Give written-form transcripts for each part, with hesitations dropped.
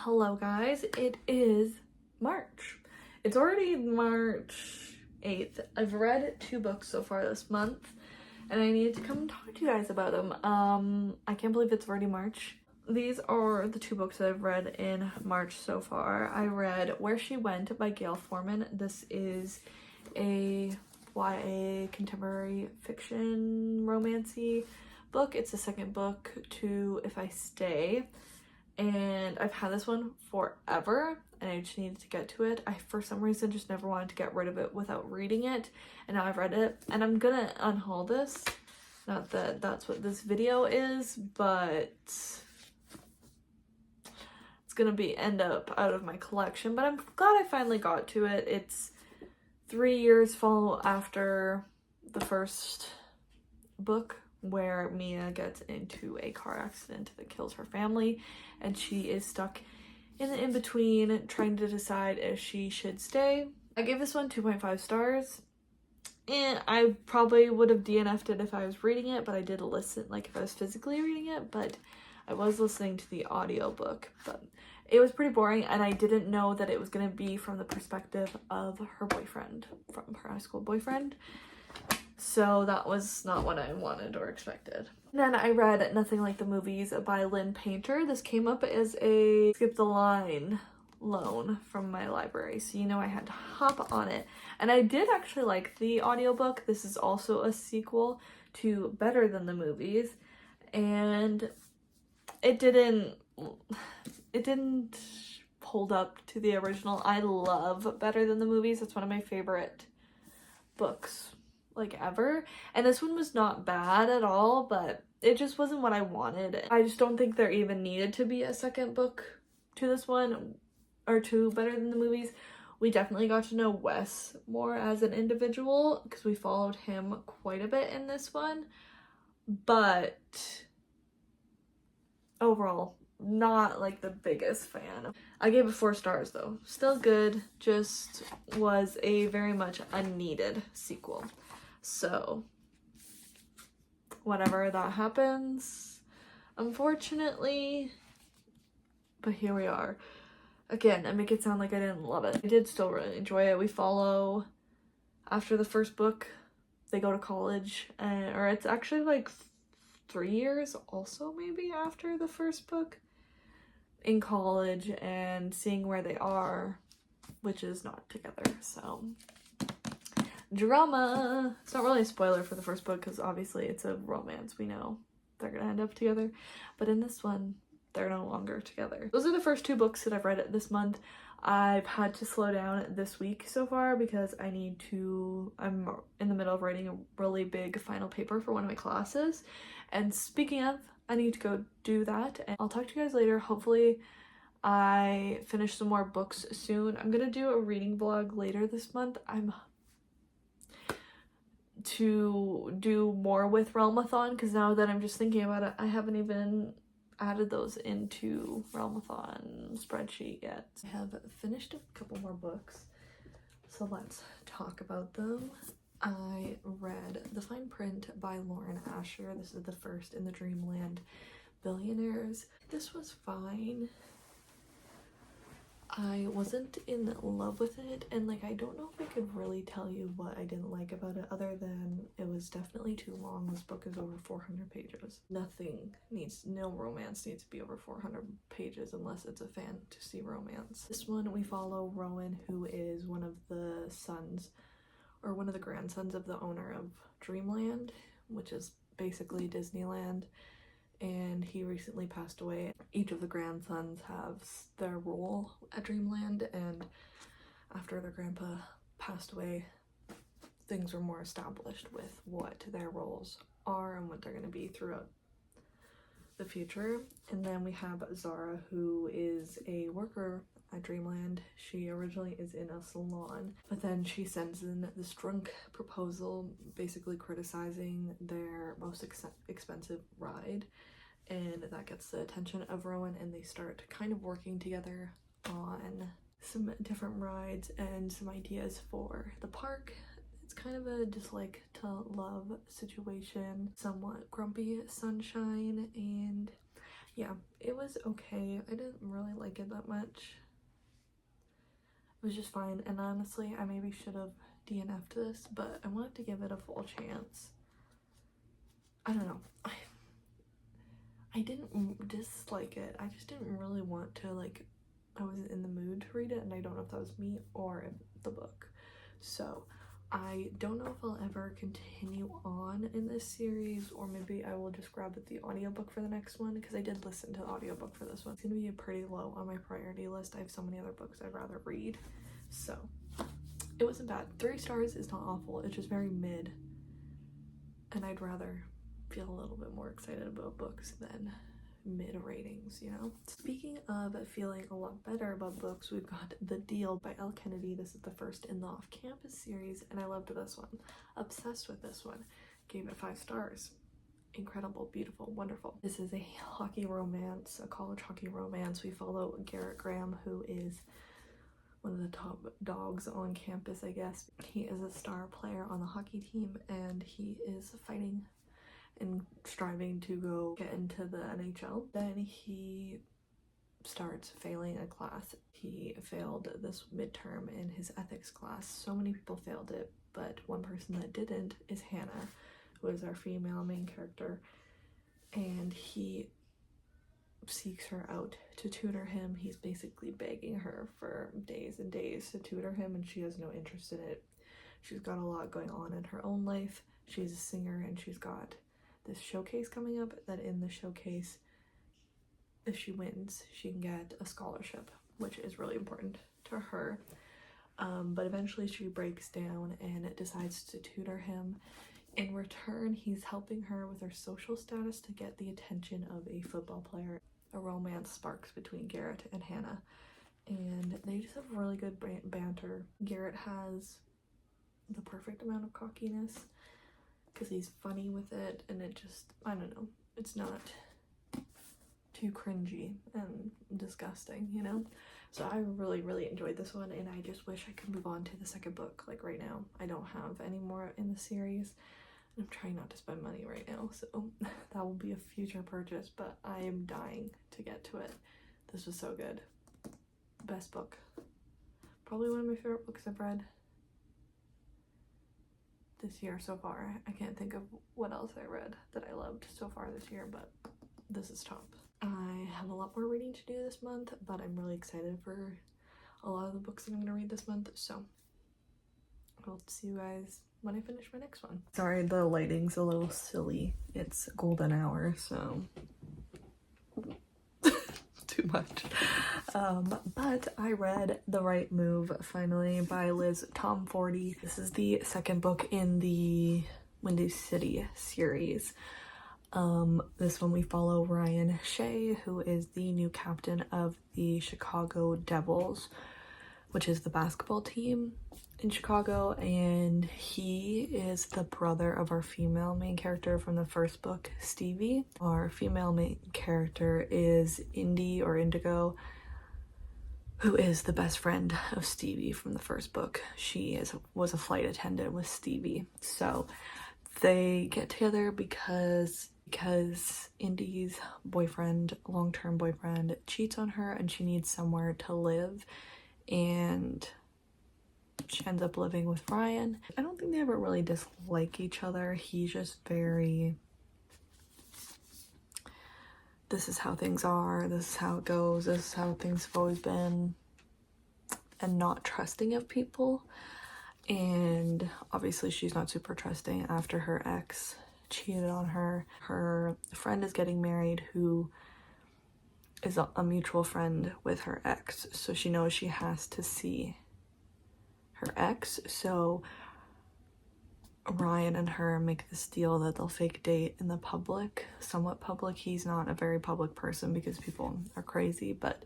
Hello guys, it is March. It's already March 8th. I've read 2 books so far this month and I need to come and talk to you guys about them. I can't believe it's already March. These are the 2 books that I've read in March so far. I read Where She Went by Gail Forman. This is a YA contemporary fiction romancy book. It's the second book to If I Stay. And I've had this one forever and I just needed to get to it. I, for some reason, just never wanted to get rid of it without reading it, and now I've read it and I'm gonna unhaul this. Not that that's what this video is, but it's gonna be end up out of my collection, but I'm glad I finally got to it. It's 3 years follow after the first book, where Mia gets into a car accident that kills her family and she is stuck in the in-between trying to decide if she should stay. I gave this one 2.5 stars and I probably would have DNF'd it if I was reading it, but I did listen, like if I was physically reading it, but I was listening to the audiobook. But it was pretty boring and I didn't know that it was going to be from the perspective of her boyfriend, from her high school boyfriend. So that was not what I wanted or expected. And then I read Nothing Like the Movies by Lynn Painter. This came up as a skip the line loan from my library, so you know I had to hop on it. And I did actually like the audiobook. This is also a sequel to Better Than the Movies, and it didn't hold up to the original. I love Better Than the Movies. It's one of my favorite books like ever, and this one was not bad at all, but it just wasn't what I wanted. I just don't think there even needed to be a second book to this one, or to Better Than the Movies. We definitely got to know Wes more as an individual because we followed him quite a bit in this one, but overall not like the biggest fan. I gave it 4 stars though. Still good, just was a very much unneeded sequel. So whatever, that happens, unfortunately, but here we are. Again, I make it sound like I didn't love it. I did still really enjoy it. We follow, after the first book, they go to college, or it's actually like 3 years also maybe after the first book in college, and seeing where they are, which is not together. So drama. It's not really a spoiler for the first book because obviously it's a romance. We know they're gonna end up together, but in this one they're no longer together. Those are the first 2 books that I've read this month. I've had to slow down this week so far because I'm in the middle of writing a really big final paper for one of my classes, and speaking of, I need to go do that, and I'll talk to you guys later. Hopefully I finish some more books soon. I'm gonna do a reading vlog later this month. I'm to do more with Realmathon, because now that I'm just thinking about it, I haven't even added those into Realmathon spreadsheet yet. I have finished a couple more books, so let's talk about them. I read The Fine Print by Lauren Asher. This is the first in the Dreamland Billionaires. This was fine. I wasn't in love with it, and like I don't know if I could really tell you what I didn't like about it, other than it was definitely too long. This book is over 400 pages. No romance needs to be over 400 pages unless it's a fantasy romance. This one we follow Rowan, who is one of the sons, or one of the grandsons of the owner of Dreamland, which is basically Disneyland, and he recently passed away. Each of the grandsons has their role at Dreamland, and after their grandpa passed away, things were more established with what their roles are and what they're going to be throughout the future. And then we have Zara, who is a worker at Dreamland. She originally is in a salon, but then she sends in this drunk proposal basically criticizing their most expensive ride, and that gets the attention of Rowan, and they start kind of working together on some different rides and some ideas for the park. It's kind of a dislike to love situation, somewhat grumpy sunshine, and yeah, it was okay. I didn't really like it that much. It was just fine, and honestly, I maybe should have DNF'd this, but I wanted to give it a full chance. I don't know. I didn't dislike it. I just didn't really want to, like, I wasn't in the mood to read it, and I don't know if that was me or the book. So I don't know if I'll ever continue on in this series, or maybe I will just grab the audiobook for the next one, because I did listen to the audiobook for this one. It's gonna be pretty low on my priority list. I have so many other books I'd rather read. So it wasn't bad. 3 stars is not awful. It's just very mid, and I'd rather feel a little bit more excited about books than mid ratings, you know? Speaking of feeling a lot better about books, we've got The Deal by Elle Kennedy. This is the first in the Off-Campus series, and I loved this one. Obsessed with this one. Gave it 5 stars. Incredible, beautiful, wonderful. This is a hockey romance, a college hockey romance. We follow Garrett Graham, who is one of the top dogs on campus, I guess. He is a star player on the hockey team, and he is fighting and striving to go get into the NHL. Then he starts failing a class. He failed this midterm in his ethics class. So many people failed it, but one person that didn't is Hannah, who is our female main character, and he seeks her out to tutor him. He's basically begging her for days and days to tutor him, and she has no interest in it. She's got a lot going on in her own life. She's a singer, and she's got this showcase coming up, that in the showcase, if she wins, she can get a scholarship, which is really important to her. But eventually she breaks down and decides to tutor him. In return, he's helping her with her social status to get the attention of a football player. A romance sparks between Garrett and Hannah, and they just have really good banter. Garrett has the perfect amount of cockiness, because he's funny with it, and it just, I don't know, it's not too cringy and disgusting, you know? So I really enjoyed this one, and I just wish I could move on to the second book, like right now. I don't have any more in the series, and I'm trying not to spend money right now, so that will be a future purchase, but I am dying to get to it. This was so good. Best book. Probably one of my favorite books I've read this year so far. I can't think of what else I read that I loved so far this year, but this is top. I have a lot more reading to do this month, but I'm really excited for a lot of the books that I'm gonna read this month, so I'll see you guys when I finish my next one. Sorry, the lighting's a little silly. It's golden hour, so too much. But I read The Right Move finally by Liz Tomforty. This is the second book in the Windy City series. This one we follow Ryan Shea, who is the new captain of the Chicago Devils, which is the basketball team in Chicago, and he is the brother of our female main character from the first book, Stevie. Our female main character is Indy, or Indigo, who is the best friend of Stevie from the first book. She was a flight attendant with Stevie. So they get together because Indy's boyfriend, long-term boyfriend, cheats on her, and she needs somewhere to live, and she ends up living with Ryan. I don't think they ever really dislike each other. He's just very, this is how things are, this is how it goes, this is how things have always been, and not trusting of people. And obviously she's not super trusting after her ex cheated on her. Her friend is getting married, who is a mutual friend with her ex, so she knows she has to see her ex. So Ryan and her make this deal that they'll fake date in the public, somewhat public. He's not a very public person because people are crazy, but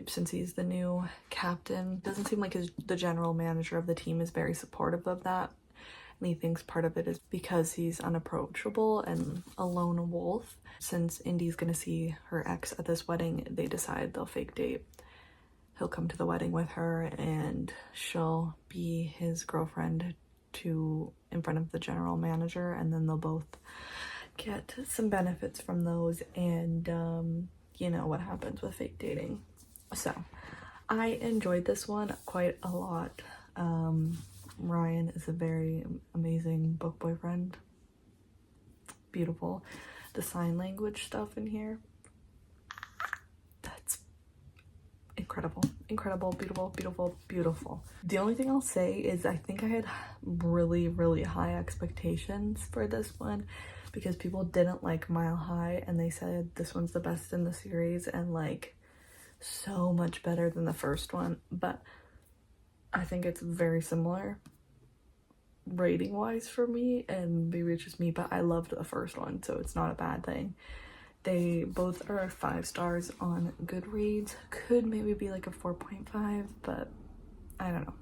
since he's the new captain, doesn't seem like the general manager of the team is very supportive of that. And he thinks part of it is because he's unapproachable and a lone wolf. Since Indy's gonna see her ex at this wedding, they decide they'll fake date. He'll come to the wedding with her, and she'll be his girlfriend in front of the general manager, and then they'll both get some benefits from those, and you know what happens with fake dating. So I enjoyed this one quite a lot. Ryan is a very amazing book boyfriend. Beautiful. The sign language stuff in here, that's incredible, incredible, beautiful, beautiful, beautiful. The only thing I'll say is I think I had really high expectations for this one because people didn't like Mile High and they said this one's the best in the series and like so much better than the first one, but I think it's very similar rating wise for me, and maybe it's just me, but I loved the first one, so it's not a bad thing. They both are 5 stars on Goodreads. Could maybe be like a 4.5, but I don't know.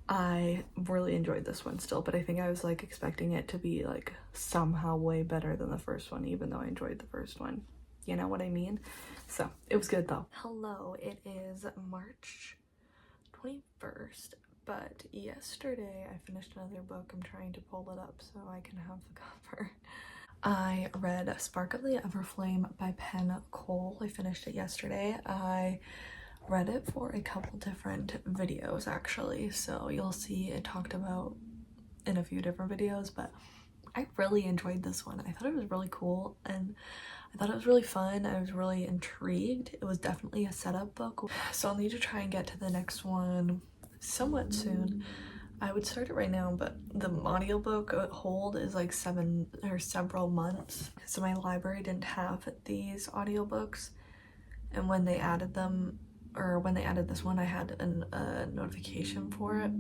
I really enjoyed this one still, but I think I was like expecting it to be like somehow way better than the first one, even though I enjoyed the first one. You know what I mean? So it was good though. Hello, it is March 21st, but yesterday I finished another book. I'm trying to pull it up so I can have the cover. I read Spark of the Everflame by Penn Cole. I finished it yesterday. I read it for a couple different videos actually, so you'll see it talked about in a few different videos, but I really enjoyed this one. I thought it was really cool and I thought it was really fun. I was really intrigued. It was definitely a setup book, so I'll need to try and get to the next one somewhat soon. I would start it right now, but the audiobook hold is like several months, so my library didn't have these audiobooks, and when they added them, or when they added this one, I had a notification for it.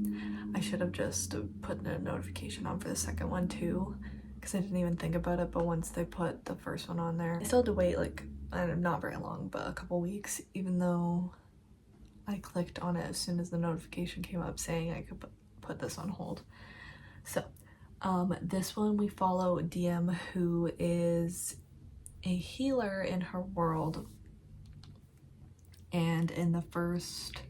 I should have just put a notification on for the second one too, because I didn't even think about it, but once they put the first one on there, I still had to wait like, not very long, but a couple weeks, even though I clicked on it as soon as the notification came up saying I could put this on hold. So this one we follow DM, who is a healer in her world, and in the first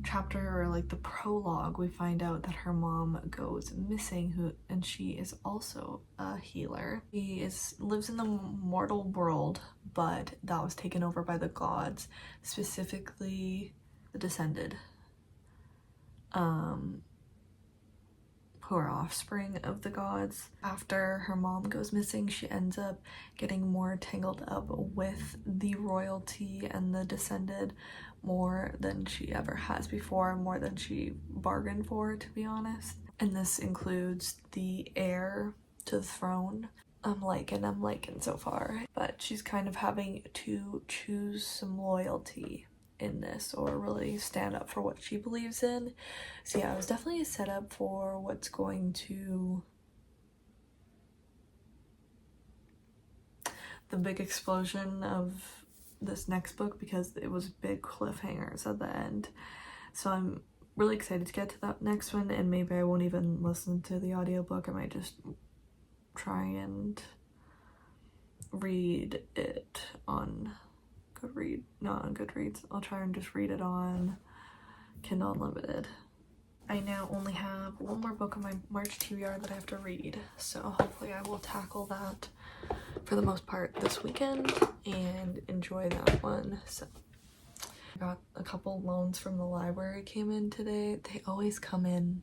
chapter, or like the prologue, we find out that her mom goes missing, and she is also a healer. She lives in the mortal world, but that was taken over by the gods, specifically the Descended, who are offspring of the gods. After her mom goes missing, she ends up getting more tangled up with the royalty and the Descended more than she ever has before, more than she bargained for, to be honest. And this includes the heir to the throne. I'm liking so far, but she's kind of having to choose some loyalty in this, or really stand up for what she believes in. So yeah, it was definitely a setup for what's going to, the big explosion of this next book, because it was big cliffhangers at the end. So I'm really excited to get to that next one, and maybe I won't even listen to the audiobook. I might just try and read it on not on Goodreads. I'll try and just read it on Kindle Unlimited. I now only have one more book on my March TBR that I have to read, so hopefully I will tackle that for the most part this weekend and enjoy that one. So I got a couple loans from the library came in today. They always come in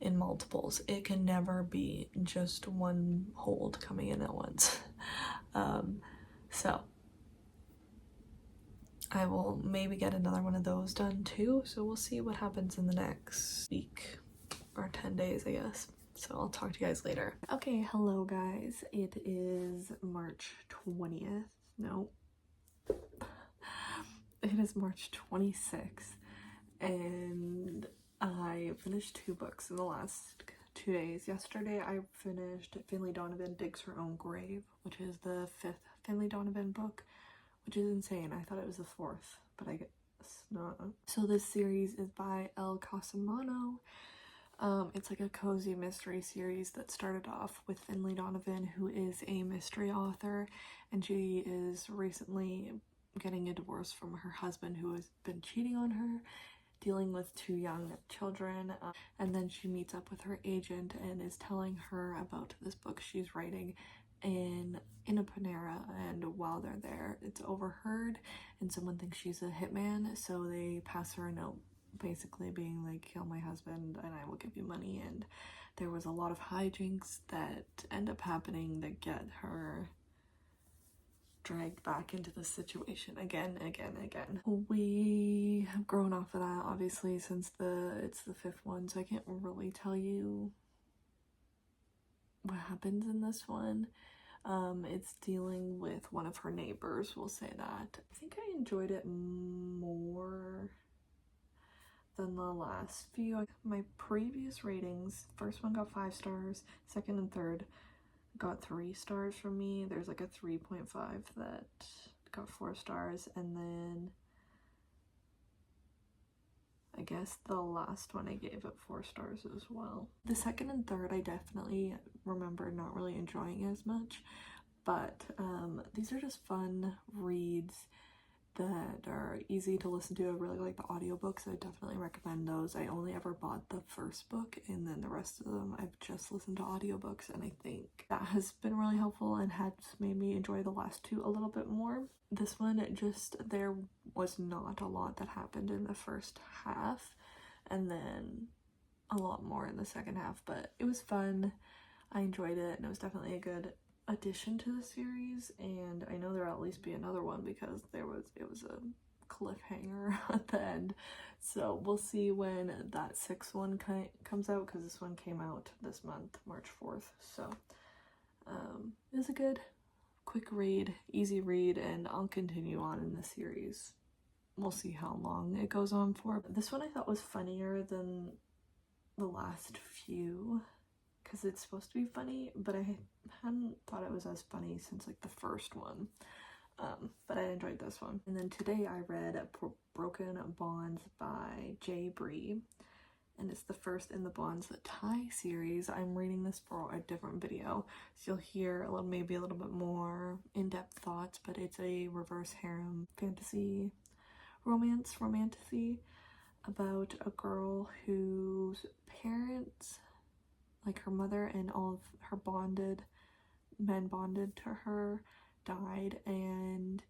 multiples. It can never be just one hold coming in at once. So I will maybe get another one of those done too, so we'll see what happens in the next week, or 10 days I guess. So I'll talk to you guys later. Okay, hello guys. It is March 20th. No. It is March 26th, and I finished 2 books in the last 2 days. Yesterday I finished Finlay Donovan Digs Her Own Grave, which is the 5th Finlay Donovan book, which is insane. I thought it was the 4th, but I guess not. So this series is by Elle Cosimano. It's like a cozy mystery series that started off with Finlay Donovan, who is a mystery author, and she is recently getting a divorce from her husband, who has been cheating on her, dealing with 2 young children, and then she meets up with her agent and is telling her about this book she's writing in a Panera, and while they're there it's overheard and someone thinks she's a hitman, so they pass her a note basically being like, kill my husband and I will give you money. And there was a lot of hijinks that end up happening that get her dragged back into the situation again. We have grown off of that obviously since it's the 5th one, so I can't really tell you what happens in this one. It's dealing with one of her neighbors, we'll say that. I think I enjoyed it more than the last few. My previous ratings, first one got 5 stars, second and third got 3 stars from me. There's like a 3.5 that got 4 stars, and then I guess the last one I gave it 4 stars as well. The second and third I definitely remember not really enjoying as much, but these are just fun reads that are easy to listen to. I really like the audiobooks. I definitely recommend those. I only ever bought the first book, and then the rest of them I've just listened to audiobooks, and I think that has been really helpful and has made me enjoy the last 2 a little bit more. This one, there was not a lot that happened in the first half, and then a lot more in the second half, but it was fun. I enjoyed it, and it was definitely a good addition to the series, and I know there'll at least be another one because it was a cliffhanger at the end, so we'll see when that 6th one comes out, because this one came out this month, March 4th, so it was a good quick read, easy read, and I'll continue on in the series. We'll see how long it goes on for. This one I thought was funnier than the last few, because it's supposed to be funny, but I hadn't thought it was as funny since like the first one. But I enjoyed this one. And then today I read Broken Bonds by Jay Bree, and it's the first in the Bonds That Tie series. I'm reading this for a different video, so you'll hear maybe a little bit more in-depth thoughts, but it's a reverse harem fantasy romantasy about a girl whose parents, like her mother and all of her men bonded to her, died, and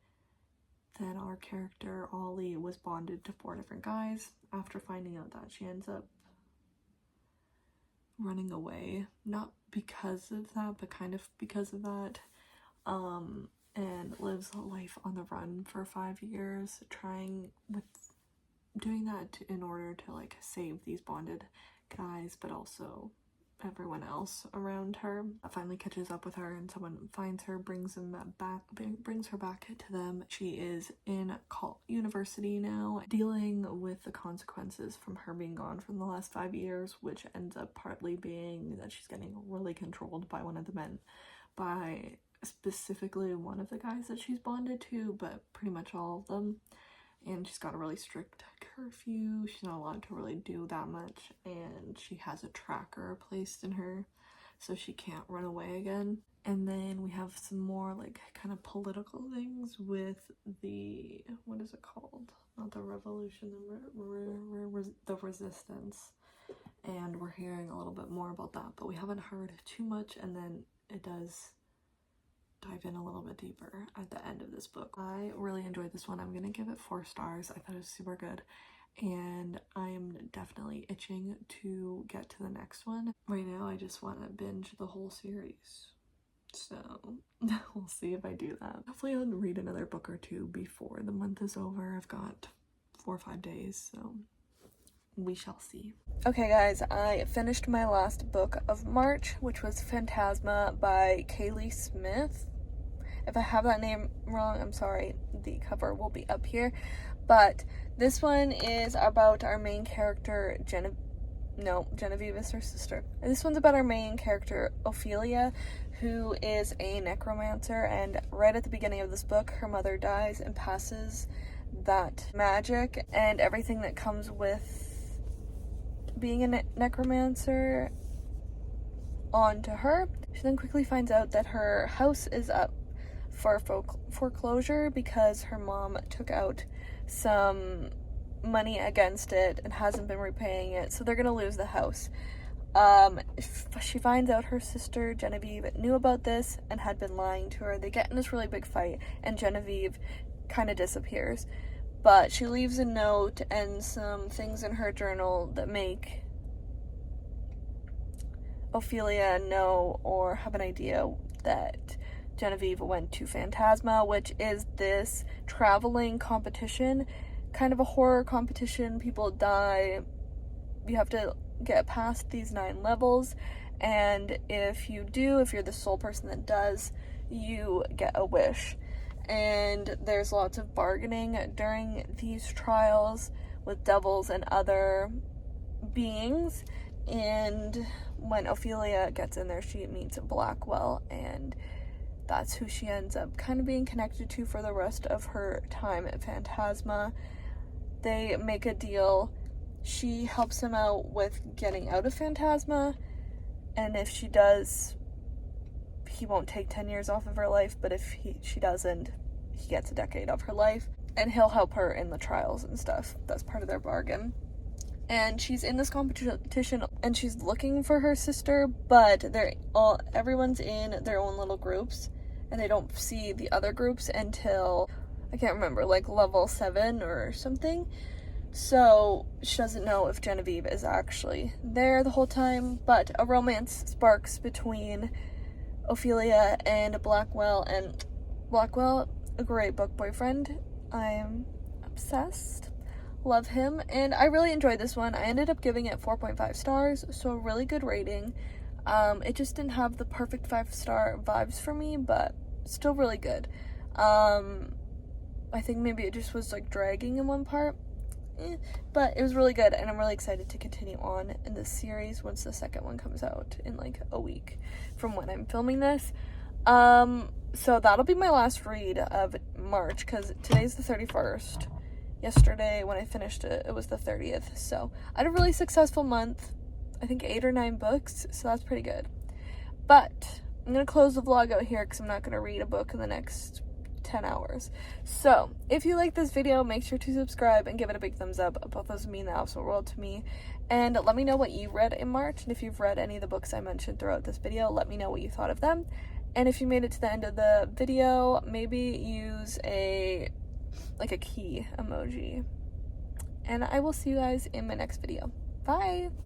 then our character Ollie was bonded to 4 different guys. After finding out that, she ends up running away, not because of that, but kind of because of that, and lives a life on the run for 5 years, doing that in order to like save these bonded guys, but also everyone else around her. Finally catches up with her, and someone finds her, brings her back to them. She is in university now, dealing with the consequences from her being gone from the last 5 years, which ends up partly being that she's getting really controlled by one of the men, by specifically one of the guys that she's bonded to, but pretty much all of them. And she's got a really strict curfew. She's not allowed to really do that much, and she has a tracker placed in her so she can't run away again. And then we have some more like kind of political things with the, what is it called? Not the revolution, the resistance. And we're hearing a little bit more about that, but we haven't heard too much, and then it does dive in a little bit deeper at the end of this book. I really enjoyed this one. I'm gonna give it 4 stars. I thought it was super good, and I'm definitely itching to get to the next one. Right now I just want to binge the whole series, so we'll see if I do that. Hopefully I'll read another book or 2 before the month is over. I've got 4 or 5 days, so we shall see. Okay guys, I finished my last book of March, which was Phantasma by Kaylee Smith. If I have that name wrong, I'm sorry. The cover will be up here. But this one is about our main character, Genevieve is her sister. This one's about our main character, Ophelia, who is a necromancer, and right at the beginning of this book, her mother dies and passes that magic and everything that comes with being a necromancer onto her. She then quickly finds out that her house is up for foreclosure because her mom took out some money against it and hasn't been repaying it, so they're gonna lose the house. She finds out her sister Genevieve knew about this and had been lying to her. They get in this really big fight, and Genevieve kind of disappears. But she leaves a note and some things in her journal that make Ophelia know or have an idea that Genevieve went to Phantasma, which is this traveling competition, kind of a horror competition. People die. You have to get past these 9 levels, and if you do, if you're the sole person that does, you get a wish. And there's lots of bargaining during these trials with devils and other beings. And when Ophelia gets in there, she meets Blackwell, and that's who she ends up kind of being connected to for the rest of her time at Phantasma. They make a deal. She helps him out with getting out of Phantasma, and if she does, he won't take 10 years off of her life, but if she doesn't, he gets a decade of her life, and he'll help her in the trials and stuff. That's part of their bargain. And she's in this competition, and she's looking for her sister, but everyone's in their own little groups, and they don't see the other groups until, I can't remember, like level 7 or something. So she doesn't know if Genevieve is actually there the whole time, but a romance sparks between Ophelia and Blackwell, a great book boyfriend. I'm obsessed. Love him, and I really enjoyed this one. I ended up giving it 4.5 stars, so a really good rating. It just didn't have the perfect 5-star vibes for me, but still really good. I think maybe it just was like dragging in one part. But it was really good, and I'm really excited to continue on in this series once the second one comes out in like a week from when I'm filming this. So that'll be my last read of March, because today's the 31st. Yesterday when I finished it, it was the 30th. So I had a really successful month. I think 8 or 9 books, so that's pretty good. But I'm gonna close the vlog out here because I'm not gonna read a book in the next 10 hours. So if you like this video, make sure to subscribe and give it a big thumbs up. Both those mean the absolute world to me. And let me know what you read in March, and if you've read any of the books I mentioned throughout this video, let me know what you thought of them. And if you made it to the end of the video, maybe use a key emoji. And I will see you guys in my next video. Bye!